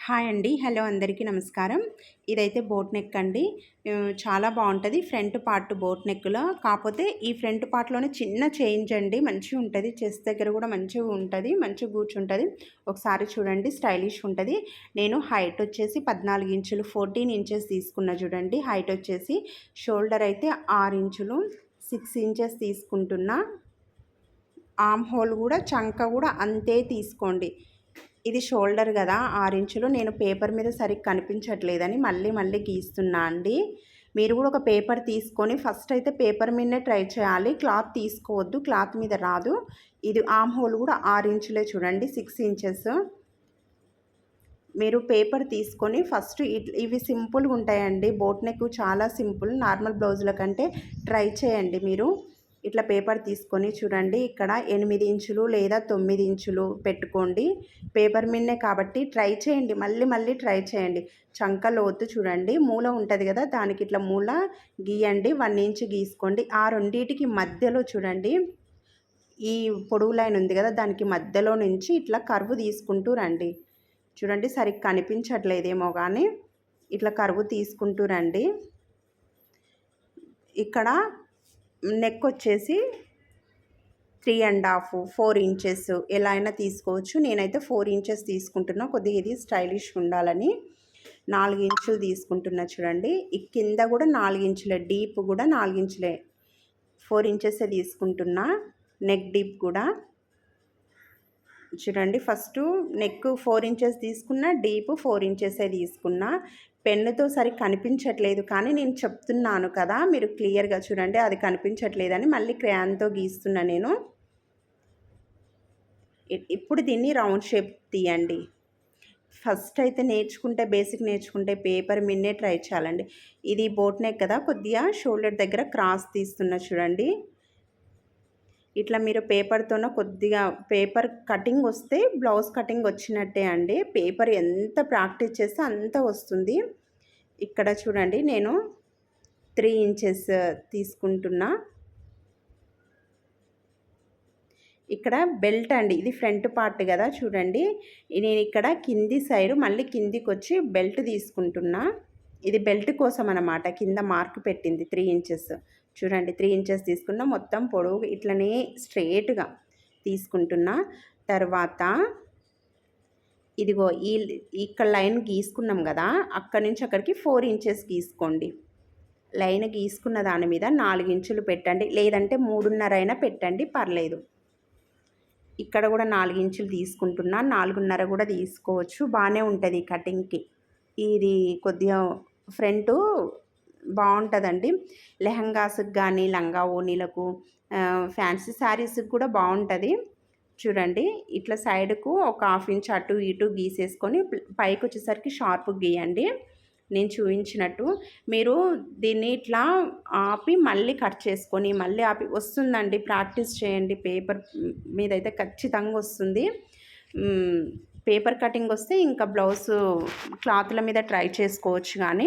Hi అండి. Hello అందరికీ నమస్కారం. ఇదైతే బోట్ నెక్ అండి. చాలా బావుంటది. ఫ్రంట్ పార్ట్ బోట్ నెక్‌లో కాపోతే ఈ ఫ్రంట్ పార్ట్‌లోనే చిన్న చేంజ్ అండి. మంచిగుంటది. చెస్ట్ దగ్గర గూడా మంచిగుంటది. మంచిగా కూర్చుంటది. ఒకసారి చూడండి స్టైలిష్ ఉంటది. నేను హైట్ వచ్చేసి 14 ఇంచులు 14 ఇంచెస్ తీసుకున్నా చూడండి. హైట్ వచ్చేసి షోల్డర్ అయితే 6 ఇంచులు 6 ఇంచెస్ తీసుకుంటున్నా. ఆర్మ్ హోల్ గూడా చంక గూడా అంతే తీసుకోండి. ఇది షోల్డర్ గదా 6 ఇంచులు. నేను పేపర్ మీద సరిగ్గా కనిపించట్లేదని మళ్ళీ గీస్తున్నా అండి. మీరు కూడా ఒక పేపర్ తీసుకొని ఫస్ట్ అయితే పేపర్ మీదనే ట్రై చేయాలి. క్లాత్ తీసుకోవద్దు. క్లాత్ మీద రాదు. ఇది ఆర్మ్ హోల్ కూడా 6 ఇంచులే చూడండి 6 ఇంచెస్. మీరు పేపర్ తీసుకొని ఫస్ట్ ఇవి సింపుల్గా ఉంటాయండి. బోట్ నెక్ చాలా సింపుల్. నార్మల్ బ్లౌజుల కంటే ట్రై చేయండి మీరు. ఇట్లా పేపర్ తీసుకొని చూడండి ఇక్కడ 8 ఇంచులు లేదా 9 ఇంచులు పెట్టుకోండి. పేపర్ మీదనే కాబట్టి ట్రై చేయండి. మళ్ళీ ట్రై చేయండి. చంక లోతు చూడండి మూల ఉంటుంది కదా, దానికి ఇట్లా మూల గీయండి. 1 ఇంచ్ గీసుకోండి. ఆ రెండింటికి మధ్యలో చూడండి ఈ పొడవు లైన్ ఉంది కదా, దానికి మధ్యలో నుంచి ఇట్లా కర్వ్ తీసుకుంటూ రండి. చూడండి సరిగ్గా కనిపించట్లేదేమో కానీ ఇట్లా కర్వ్ తీసుకుంటూ రండి. ఇక్కడ నెక్ వచ్చేసి 3.5 4 ఇంచెస్ ఎలా అయినా తీసుకోవచ్చు. నేనైతే 4 ఇంచెస్ తీసుకుంటున్నా. కొద్దిగా ఇది స్టైలిష్ ఉండాలని 4 ఇంచులు తీసుకుంటున్నా చూడండి. ఈ కింద కూడా 4 ఇంచులే, డీప్ కూడా 4 ఇంచులే, 4 ఇంచెసే తీసుకుంటున్నా. నెక్ డీప్ కూడా చూడండి. ఫస్ట్ నెక్ 4 ఇంచెస్ తీసుకున్నా, డీప్ 4 ఇంచెసే తీసుకున్నా. పెన్నుతో సరిగ్గా కనిపించట్లేదు కానీ నేను చెప్తున్నాను కదా, మీరు క్లియర్గా చూడండి. అది కనిపించట్లేదని మళ్ళీ క్రేయాన్తో గీస్తున్నా నేను. ఇప్పుడు దీన్ని రౌండ్ షేప్ తీయండి. ఫస్ట్ అయితే నేర్చుకుంటే బేసిక్ నేర్చుకుంటే పేపర్ మీదనే ట్రై చేయాలండి. ఇది బోట్ నెక్ కదా, కొద్దిగా షోల్డర్ దగ్గర క్రాస్ తీస్తున్నా చూడండి. ఇట్లా మీరు పేపర్తోన కొద్దిగా పేపర్ కటింగ్ వస్తే బ్లౌజ్ కటింగ్ వచ్చినట్టే అండి. పేపర్ ఎంత ప్రాక్టీస్ చేస్తే అంత వస్తుంది. ఇక్కడ చూడండి నేను 3 ఇంచెస్ తీసుకుంటున్నా. ఇక్కడ బెల్ట్ అండి, ఇది ఫ్రంట్ పార్ట్ కదా చూడండి. నేను ఇక్కడ కింది సైడ్ మళ్ళీ కిందికి వచ్చి బెల్ట్ తీసుకుంటున్నా. ఇది బెల్ట్ కోసం అన్నమాట. కింద మార్క్ పెట్టింది 3 ఇంచెస్ చూడండి. 3 ఇంచెస్ తీసుకున్నా. మొత్తం పొడవు ఇట్లనే స్ట్రేట్గా తీసుకుంటున్నా. తర్వాత ఇదిగో ఇక్కడ లైన్ గీసుకున్నాం కదా, అక్కడి నుంచి అక్కడికి 4 ఇంచెస్ గీసుకోండి. లైన్ గీసుకున్న దాని మీద 4 ఇంచులు పెట్టండి, లేదంటే 3.5 అయినా పెట్టండి, పర్లేదు. ఇక్కడ కూడా 4 ఇంచులు తీసుకుంటున్నా. 4.5 కూడా తీసుకోవచ్చు, బాగానే ఉంటుంది కటింగ్కి. ఇది కొద్దిగా ఫ్రంట్ బాగుంటుందండి. లెహంగాస్కి కానీ లంగా ఓణీలకు ఫ్యాన్సీ శారీస్కి కూడా బాగుంటుంది. చూడండి ఇట్లా సైడ్కు ఒక 1/2 ఇంచ్ అటు ఇటు గీసేసుకొని పైకి వచ్చేసరికి షార్ప్ గీయండి. నేను చూపించినట్టు మీరు దీన్ని ఇట్లా ఆపి మళ్ళీ కట్ చేసుకొని మళ్ళీ ఆపి వస్తుందండి. ప్రాక్టీస్ చేయండి. పేపర్ మీద అయితే ఖచ్చితంగా వస్తుంది. పేపర్ కటింగ్ వస్తే ఇంకా బ్లౌజ్ క్లాత్ల మీద ట్రై చేసుకోవచ్చు, కానీ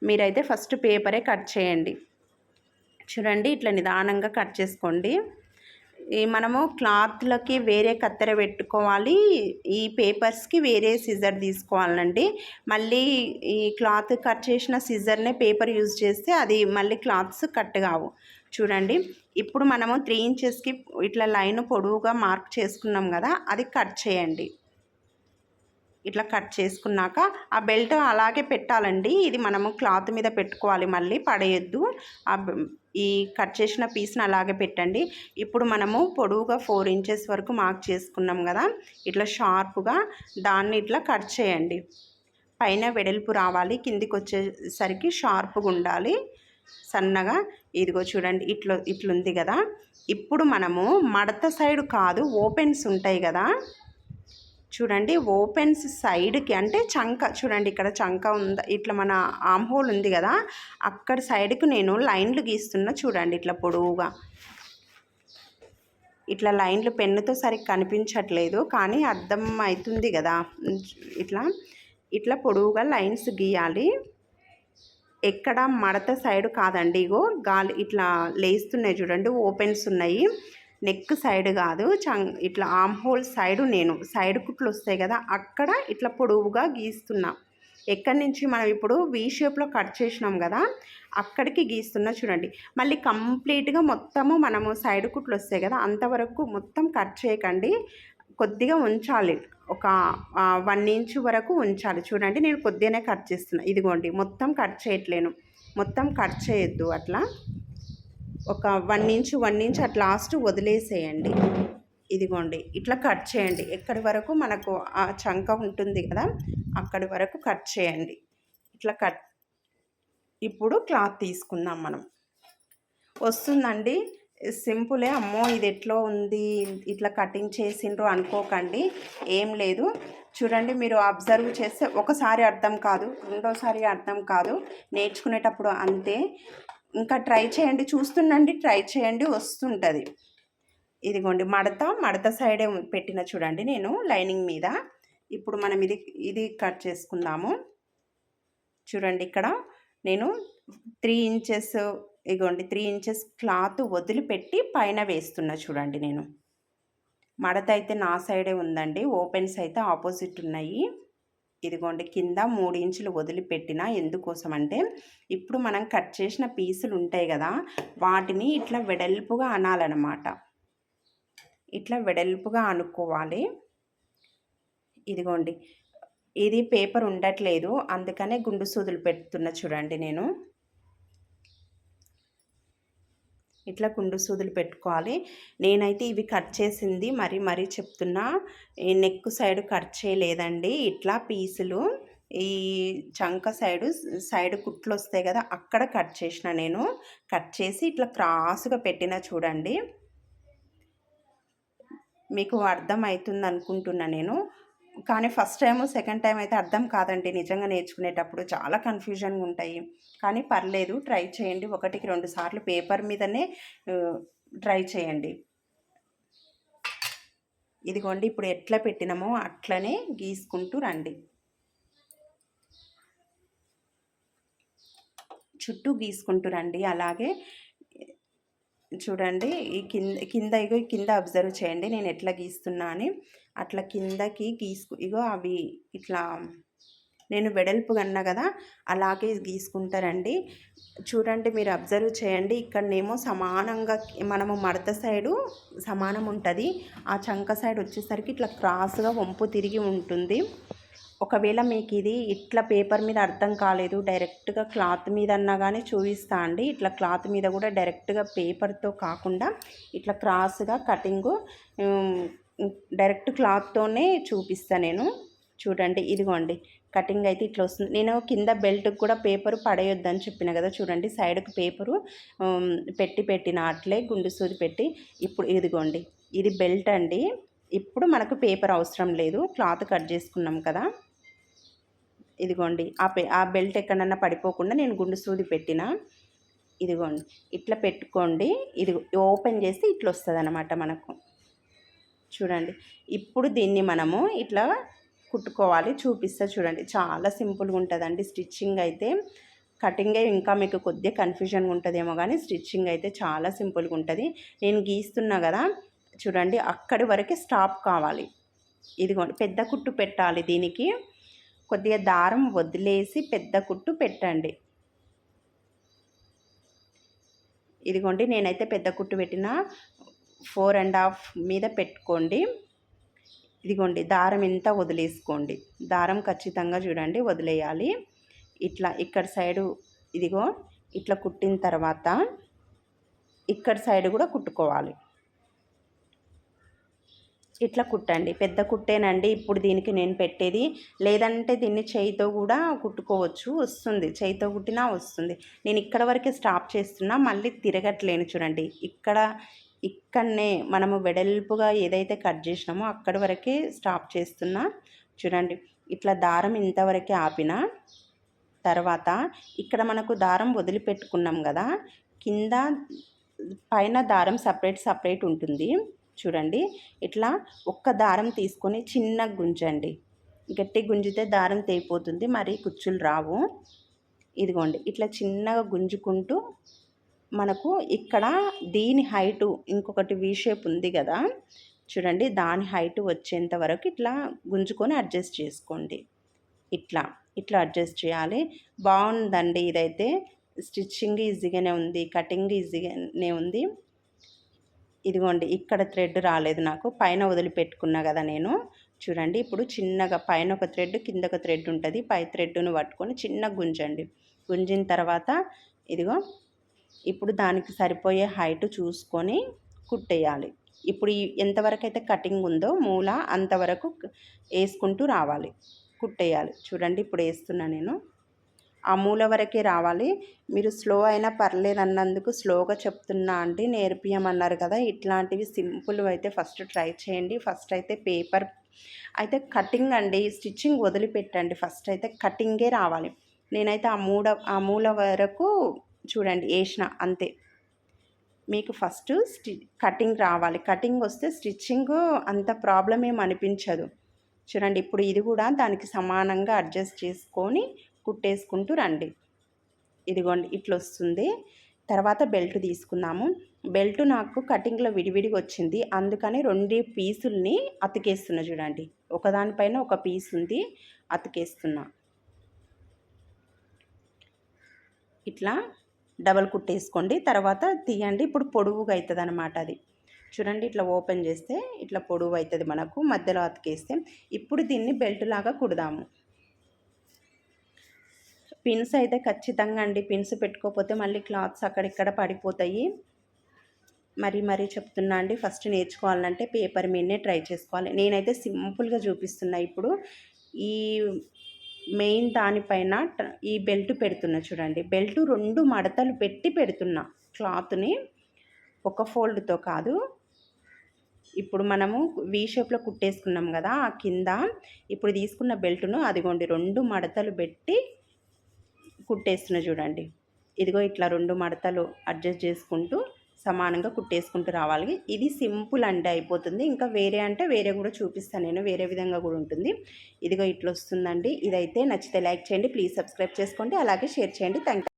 మీరైతే ఫస్ట్ పేపరే కట్ చేయండి. చూడండి ఇట్లా నిదానంగా కట్ చేసుకోండి. మనము క్లాత్లకి వేరే కత్తెర పెట్టుకోవాలి, ఈ పేపర్స్కి వేరే సిజర్ తీసుకోవాలండి. మళ్ళీ ఈ క్లాత్ కట్ చేసిన సిజర్నే పేపర్ యూజ్ చేస్తే అది మళ్ళీ క్లాత్స్ కట్ కావు. చూడండి ఇప్పుడు మనము 3 ఇంచెస్కి ఇట్లా లైన్ పొడవుగా మార్క్ చేసుకున్నాం కదా, అది కట్ చేయండి. ఇట్లా కట్ చేసుకున్నాక ఆ బెల్ట్ అలాగే పెట్టాలండి. ఇది మనము క్లాత్ మీద పెట్టుకోవాలి, మళ్ళీ పడేయద్దు. ఈ కట్ చేసిన పీస్ని అలాగే పెట్టండి. ఇప్పుడు మనము పొడవుగా 4 ఇంచెస్ వరకు మార్క్ చేసుకున్నాం కదా, ఇట్లా షార్ప్గా దాన్ని ఇట్లా కట్ చేయండి. పైన వెడల్పు రావాలి, కిందికి వచ్చేసరికి షార్ప్గా ఉండాలి, సన్నగా. ఇదిగో చూడండి ఇట్లుంది కదా. ఇప్పుడు మనము మడత సైడ్ కాదు, ఓపెన్స్ ఉంటాయి కదా చూడండి, ఓపెన్స్ సైడ్కి అంటే చంక చూడండి, ఇక్కడ చంక ఉందా, ఇట్లా మన ఆర్మ్ హోల్ ఉంది కదా, అక్కడ సైడ్కి నేను లైన్లు గీస్తున్నా చూడండి. ఇట్లా పొడవుగా ఇట్లా లైన్లు పెన్నుతో సరిగ్గా కనిపించట్లేదు కానీ అర్థం అవుతుంది కదా. ఇట్లా పొడవుగా లైన్స్ గీయాలి. ఎక్కడ మడత సైడ్ కాదండి. ఇగో గాలి ఇట్లా లేస్తున్నాయి చూడండి, ఓపెన్స్ ఉన్నాయి. నెక్ సైడ్ కాదు, ఇట్లా ఆమ్ హోల్ సైడు, నేను సైడ్ కుట్లు వస్తాయి కదా అక్కడ ఇట్లా పొడవుగా గీస్తున్నా. ఎక్కడి నుంచి మనం ఇప్పుడు వీ షేప్లో కట్ చేసినాం కదా అక్కడికి గీస్తున్నా చూడండి. మళ్ళీ కంప్లీట్గా మొత్తము మనము సైడ్ కుట్లు వస్తాయి కదా అంతవరకు మొత్తం కట్ చేయకండి, కొద్దిగా ఉంచాలి. ఒక 1 ఇంచ్ వరకు ఉంచాలి. చూడండి నేను కొద్దిగానే కట్ చేస్తున్నా. ఇదిగోండి మొత్తం కట్ చేయట్లేను, మొత్తం కట్ చేయొద్దు. అట్లా ఒక 1 ఇంచ్ అట్ లాస్ట్ వదిలేసేయండి. ఇదిగోండి ఇట్లా కట్ చేయండి. ఎక్కడి వరకు మనకు ఆ చంక ఉంటుంది కదా అక్కడి వరకు కట్ చేయండి. ఇట్లా కట్. ఇప్పుడు క్లాత్ తీసుకుందాం మనం. వస్తుందండి, సింపులే. అమ్మో ఇది ఎట్లా ఉంది, ఇట్లా కటింగ్ చేసిండ్రు అనుకోకండి, ఏం లేదు. చూడండి మీరు అబ్జర్వ్ చేస్తే ఒకసారి అర్థం కాదు, రెండోసారి అర్థం కాదు, నేర్చుకునేటప్పుడు అంతే. ఇంకా ట్రై చేయండి, చూస్తుండండి, ట్రై చేయండి, వస్తుంటుంది. ఇదిగోండి మడత సైడే పెట్టిన చూడండి నేను లైనింగ్ మీద. ఇప్పుడు మనం ఇది కట్ చేసుకుందాము. చూడండి ఇక్కడ నేను 3 ఇంచెస్, ఇదిగోండి 3 ఇంచెస్ క్లాత్ వదిలిపెట్టి పైన వేస్తున్నా చూడండి. నేను మడత అయితే నా సైడే ఉందండి, ఓపెన్స్ అయితే ఆపోజిట్ ఉన్నాయి. ఇదిగోండి కింద 3 ఇంచులు వదిలిపెట్టిన. ఎందుకోసం అంటే ఇప్పుడు మనం కట్ చేసిన పీసులు ఉంటాయి కదా వాటిని ఇట్లా వెడల్పుగా అనాలన్నమాట. ఇట్లా వెడల్పుగా అనుకోవాలి. ఇదిగోండి ఇది పేపర్ ఉండట్లేదు అందుకనే గుండు సూదులు పెడుతున్నా చూడండి. నేను ఇట్లా గుండు సూదులు పెట్టుకోవాలి. నేనైతే ఇవి కట్ చేసింది మరీ చెప్తున్నా, ఈ నెక్ సైడ్ కట్ చేయలేదండి. ఇట్లా పీసులు ఈ చంక సైడ్ కుట్లు వస్తాయి కదా అక్కడ కట్ చేసిన. నేను కట్ చేసి ఇట్లా క్రాస్గా పెట్టిన చూడండి. మీకు అర్థం అవుతుంది అనుకుంటున్నా నేను, కానీ ఫస్ట్ టైము సెకండ్ టైం అయితే అర్థం కాదండి. నిజంగా నేర్చుకునేటప్పుడు చాలా కన్ఫ్యూజన్గా ఉంటాయి, కానీ పర్లేదు, ట్రై చేయండి. 1కి 2 సార్లు పేపర్ మీదనే ట్రై చేయండి. ఇదిగోండి ఇప్పుడు ఎట్లా పెట్టినామో అట్లనే గీసుకుంటూ రండి. చుట్టూ గీసుకుంటూ రండి. అలాగే చూడండి ఈ కింద అబ్జర్వ్ చేయండి నేను ఎట్లా గీస్తున్నా అని. అట్లా కిందకి ఇగో అవి ఇట్లా నేను వెడల్పు కన్నా కదా అలాగే గీసుకుంటారండి. చూడండి మీరు అబ్జర్వ్ చేయండి. ఇక్కడనేమో సమానంగా మనము మడత సైడు సమానం ఉంటుంది, ఆ చంక సైడ్ వచ్చేసరికి ఇట్లా క్రాస్గా వంపు తిరిగి ఉంటుంది. ఒకవేళ మీకు ఇది ఇట్లా పేపర్ మీద అర్థం కాలేదు, డైరెక్ట్గా క్లాత్ మీద అన్నా కానీ చూపిస్తా అండి. ఇట్లా క్లాత్ మీద కూడా డైరెక్ట్గా పేపర్తో కాకుండా ఇట్లా క్రాస్గా కటింగు డైరెక్ట్ క్లాత్తోనే చూపిస్తాను నేను. చూడండి ఇదిగోండి కటింగ్ అయితే ఇట్లా వస్తుంది. నేను కింద బెల్ట్కి కూడా పేపరు పడేయొద్దని చెప్పిన కదా, చూడండి సైడ్కి పేపరు పెట్టిన అట్లే గుండు సూది పెట్టి. ఇప్పుడు ఇదిగోండి ఇది బెల్ట్ అండి. ఇప్పుడు మనకు పేపర్ అవసరం లేదు, క్లాత్ కట్ చేసుకున్నాం కదా. ఇదిగోండి ఆ బెల్ట్ ఎక్కడన్నా పడిపోకుండా నేను గుండు సూది పెట్టిన. ఇదిగోండి ఇట్లా పెట్టుకోండి. ఇది ఓపెన్ చేస్తే ఇట్లా వస్తుంది అన్నమాట మనకు. చూడండి ఇప్పుడు దీన్ని మనము ఇట్లా కుట్టుకోవాలి, చూపిస్తా చూడండి. చాలా సింపుల్గా ఉంటుందండి స్టిచ్చింగ్ అయితే. కటింగే ఇంకా మీకు కొద్దిగా కన్ఫ్యూజన్గా ఉంటుందేమో కానీ స్టిచ్చింగ్ అయితే చాలా సింపుల్గా ఉంటుంది. నేను గీస్తున్నా కదా చూడండి, అక్కడి వరకే స్టాప్ కావాలి. ఇదిగోండి పెద్ద కుట్టు పెట్టాలి. దీనికి కొద్దిగా దారం వదిలేసి పెద్ద కుట్టు పెట్టండి. ఇదిగోండి నేనైతే పెద్ద కుట్టు పెట్టిన 4.5 మీద పెట్టుకోండి. ఇదిగోండి దారం ఎంత వదిలేసుకోండి, దారం ఖచ్చితంగా చూడండి వదిలేయాలి. ఇట్లా ఇక్కడ సైడు ఇదిగో ఇట్లా కుట్టిన తర్వాత ఇక్కడ సైడ్ కూడా కుట్టుకోవాలి. ఇట్లా కుట్టండి, పెద్ద కుట్టేనండి ఇప్పుడు దీనికి నేను పెట్టేది. లేదంటే దీన్ని చేయితో కూడా కుట్టుకోవచ్చు, వస్తుంది, చేయితో కుట్టినా వస్తుంది. నేను ఇక్కడ వరకే స్టాప్ చేస్తున్నా, మళ్ళీ తిరగట్లేను చూడండి. ఇక్కడనే మనము వెడల్పుగా ఏదైతే కట్ చేసినామో అక్కడి వరకే స్టాప్ చేస్తున్నా. చూడండి ఇట్లా దారం ఇంతవరకే ఆపిన తర్వాత ఇక్కడ మనకు దారం వదిలిపెట్టుకున్నాం కదా, కింద పైన దారం సపరేట్ ఉంటుంది. చూడండి ఇట్లా ఒక్క దారం తీసుకొని చిన్న గుంజండి, గట్టి గుంజితే దారం తెగిపోతుంది, మరి కుచ్చులు రావు. ఇదిగోండి ఇట్లా చిన్నగా గుంజుకుంటూ మనకు ఇక్కడ దీని హైటు ఇంకొకటి వీ షేప్ ఉంది కదా, చూడండి దాని హైటు వచ్చేంత వరకు ఇట్లా గుంజుకొని అడ్జస్ట్ చేసుకోండి. ఇట్లా ఇట్లా అడ్జస్ట్ చేయాలి. బాగుందండి ఇదైతే. స్టిచ్చింగ్ ఈజీగానే ఉంది, కటింగ్ ఈజీగానే ఉంది. ఇదిగోండి ఇక్కడ థ్రెడ్ రాలేదు నాకు, పైన వదిలిపెట్టుకున్నా కదా నేను. చూడండి ఇప్పుడు చిన్నగా పైన ఒక థ్రెడ్ కింద ఒక థ్రెడ్ ఉంటుంది, పై థ్రెడ్ను పట్టుకొని చిన్నగా గుంజండి. గుంజిన తర్వాత ఇదిగో ఇప్పుడు దానికి సరిపోయే హైట్ చూసుకొని కుట్టేయాలి. ఇప్పుడు ఎంతవరకు అయితే కటింగ్ ఉందో మూల అంతవరకు వేసుకుంటూ రావాలి, కుట్టేయాలి. చూడండి ఇప్పుడు వేస్తున్నా నేను. ఆ మూల వరకే రావాలి. మీరు స్లో అయినా పర్లేదు అన్నందుకు స్లోగా చెప్తున్నా అండి, నేర్పియమన్నారు కదా. ఇట్లాంటివి సింపుల్ అయితే ఫస్ట్ ట్రై చేయండి. ఫస్ట్ అయితే పేపర్ అయితే కటింగ్ అండి, స్టిచ్చింగ్ వదిలిపెట్టండి. ఫస్ట్ అయితే కటింగే రావాలి. నేనైతే ఆ మూల వరకు చూడండి వేసిన అంతే. మీకు ఫస్ట్ కటింగ్ రావాలి. కటింగ్ వస్తే స్టిచ్చింగ్ అంత ప్రాబ్లం ఏం అనిపించదు. చూడండి ఇప్పుడు ఇది కూడా దానికి సమానంగా అడ్జస్ట్ చేసుకొని కుట్టేసుకుంటూ రండి. ఇదిగోండి ఇట్లా వస్తుంది. తర్వాత బెల్ట్ తీసుకున్నాము. బెల్ట్ నాకు కటింగ్లో విడివిడిగా వచ్చింది, అందుకని 2 పీసుల్ని అతికేస్తున్నా. చూడండి ఒకదానిపైన ఒక పీస్ ఉంది, అతికేస్తున్నా. ఇట్లా డబల్ కుట్టేసుకోండి. తర్వాత తీయండి. ఇప్పుడు పొడవుగా అవుతుంది అన్నమాట అది. చూడండి ఇట్లా ఓపెన్ చేస్తే ఇట్లా పొడవు అవుతుంది మనకు, మధ్యలో అతికేస్తే. ఇప్పుడు దీన్ని బెల్ట్ లాగా కుడదాము. పిన్స్ అయితే ఖచ్చితంగా అండి, పిన్స్ పెట్టుకోకపోతే మళ్ళీ క్లాత్స్ అక్కడిక్కడ పడిపోతాయి. మరీ చెప్తున్నా అండి, ఫస్ట్ నేర్చుకోవాలంటే పేపర్ మీదనే ట్రై చేసుకోవాలి. నేనైతే సింపుల్గా చూపిస్తున్నా. ఇప్పుడు ఈ మెయిన్ దానిపైన ఈ బెల్ట్ పెడుతున్నా. చూడండి బెల్ట్ 2 మడతలు పెట్టి పెడుతున్నా క్లాత్ని, ఒక ఫోల్డ్తో కాదు. ఇప్పుడు మనము వీ షేప్లో కుట్టేసుకున్నాం కదా, ఆ కింద ఇప్పుడు తీసుకున్న బెల్ట్ను అదిగోండి 2 మడతలు పెట్టి కుట్టేస్తున్నా. చూడండి ఇదిగో ఇట్లా 2 మడతలు అడ్జస్ట్ చేసుకుంటూ సమానంగా కుట్టేసుకుంటూ రావాలి. ఇది సింపుల్ అంటే అయిపోతుంది. ఇంకా వేరే అంటే వేరే కూడా చూపిస్తాను నేను, వేరే విధంగా కూడా ఉంటుంది. ఇదిగో ఇట్లా వస్తుందండి. ఇదైతే నచ్చితే లైక్ చేయండి, ప్లీజ్ సబ్స్క్రైబ్ చేసుకోండి, అలాగే షేర్ చేయండి. Thank you.